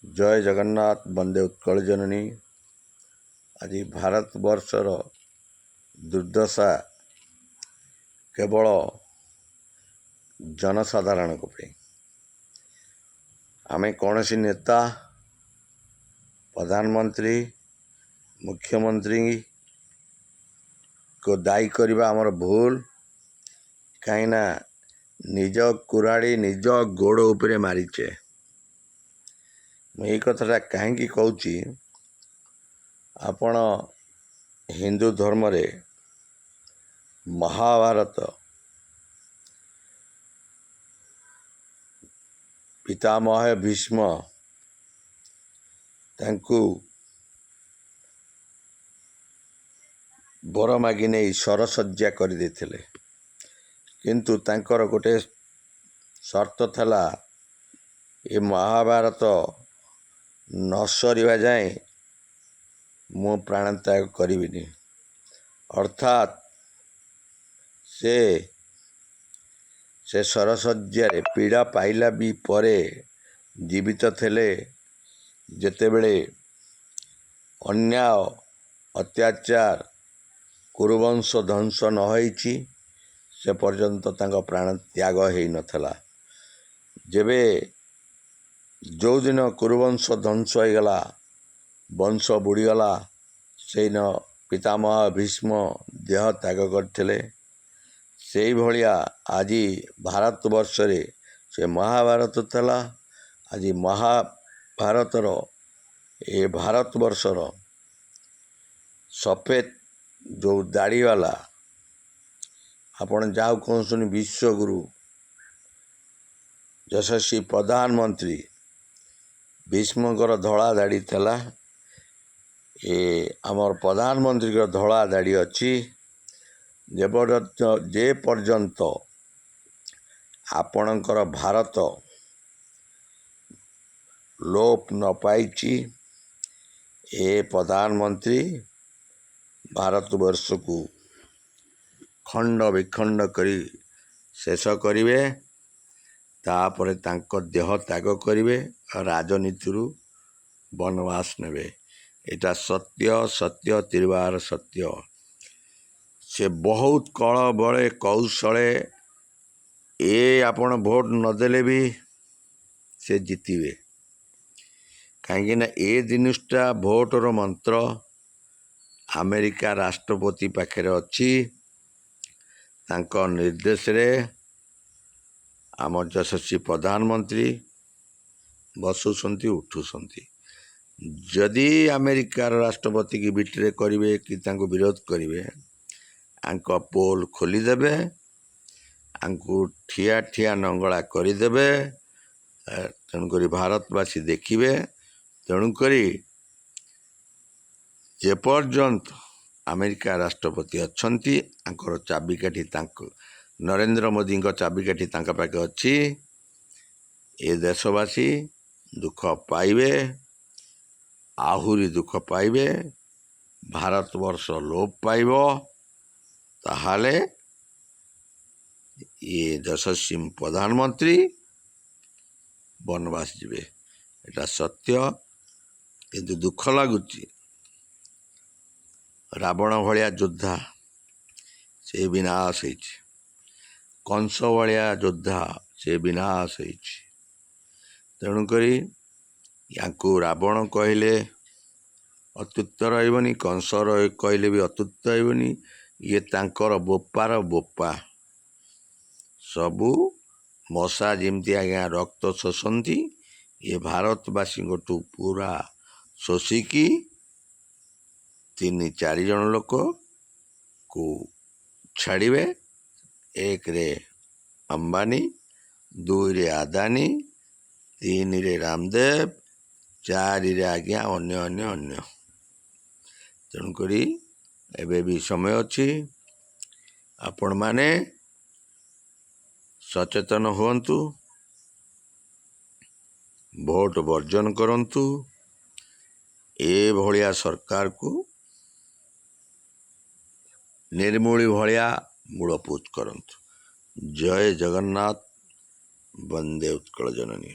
जय जगन्नाथ वंदे उत्कल जननी। आज भारतवर्षर दुर्दशा केवल जनसाधारण आमे कौन सी नेता प्रधानमंत्री मुख्यमंत्री को दायी करवा आमर भूल। कहीं निज कुराड़ी निज गोड़ उपरे मारीचे। मैं कथा कहीं कहूँ आपण हिंदू धर्म रे महाभारत पितामह भीष्म तांकु बर मागी नहीं सरसज्जा कर देथिले, किंतु तांकर गोटे शर्त थला ये महाभारत न सरिबा जाए मु प्राण त्याग करिबिनी। अर्थात से सरसज्जा पीड़ा पाइला भी परे जीवित थेले जेतेबेले अन्याय अत्याचार कुरुवंश ध्वंस न होइछि से पर्यंत तांका प्राण त्याग हेई नथला। जेबे जो दिन कुरुवंश ध्वंस हो गला वंश बुड़ीगला से न पितामह भीष्म देह त्याग करथिले। से भलिया आज भारतवर्ष रे से महाभारत थला। आज महाभारतर ए भारतवर्षर सफेद जो दाढ़ी वाला आपण जाओ कौन विश्वगुरु यशस्वी प्रधानमंत्री भीष्मकर धड़ा दाढ़ी थला। ए आमर प्रधानमंत्री का धड़ा दाढ़ी अच्छी। जे पर्यंत आपणकर भारत लोप न पाइछि ए प्रधानमंत्री भारतवर्ष को खंड विखंड करी शेष करिवे। तापर तांको देह त्याग करिवे और राजनीति वनवास नेबे। एटा सत्य सत्य तिरबार सत्य। से बहुत कल बड़े कौशले ए आपण भोट नदेले भी से जितिबे। कहीं ए जिनिसटा भोटर मंत्र अमेरिका राष्ट्रपति पाखे अच्छी। तांको निर्देश रे आम यशस्वी प्रधानमंत्री बसुंट उठुंट। जदि अमेरिकार राष्ट्रपति की बिट्रे करेंगे कि तांको विरोध करेंगे आंक पोल खोलीदेवे आंकु ठिया ठिया नंगला करदेवे। तेणुक भारतवासी देखिए। तेणुक जेपर्यंत अमेरिका राष्ट्रपति अच्छी आंकर चाबिकाठी नरेंद्र मोदी चाबिकाठी तांका पाखे अच्छी। ए देशवासी दुख पाइबे आहुरी दुख पाइबे। भारतवर्ष लोप पाइब ताहाले ये यशस्वी प्रधानमंत्री वनवास जीवे। एटा सत्य। किंतु दुख लगुच रावण भलिया योद्धा से विनाश होइछि। कंस भलिया योद्धा से विनाश होइछि। तेणुकरी याकू रावण कहले अत्युक्त रही कंस कहले भी अत्युक्त रही। ये तांकर बोपार बोपा सबू मशा जमती आज्ञा रक्त शोषंती। ये भारतवासी पूरा शोषिकी 3-4 जन लोक को छाड़िबे। 1 रे अंबानी 2 रे आदानी 3 रे रामदेव 4 रे आज्ञा अन्य अन्य अन्य। तेणुकरी एबे भी समय अच्छी। आपण माने सचेतन हुंतु भोट वर्जन करंतु। ए भलिया सरकार को निर्मूली भलिया मूलपोत करंतु। जय जगन्नाथ वंदे उत्कल जननी।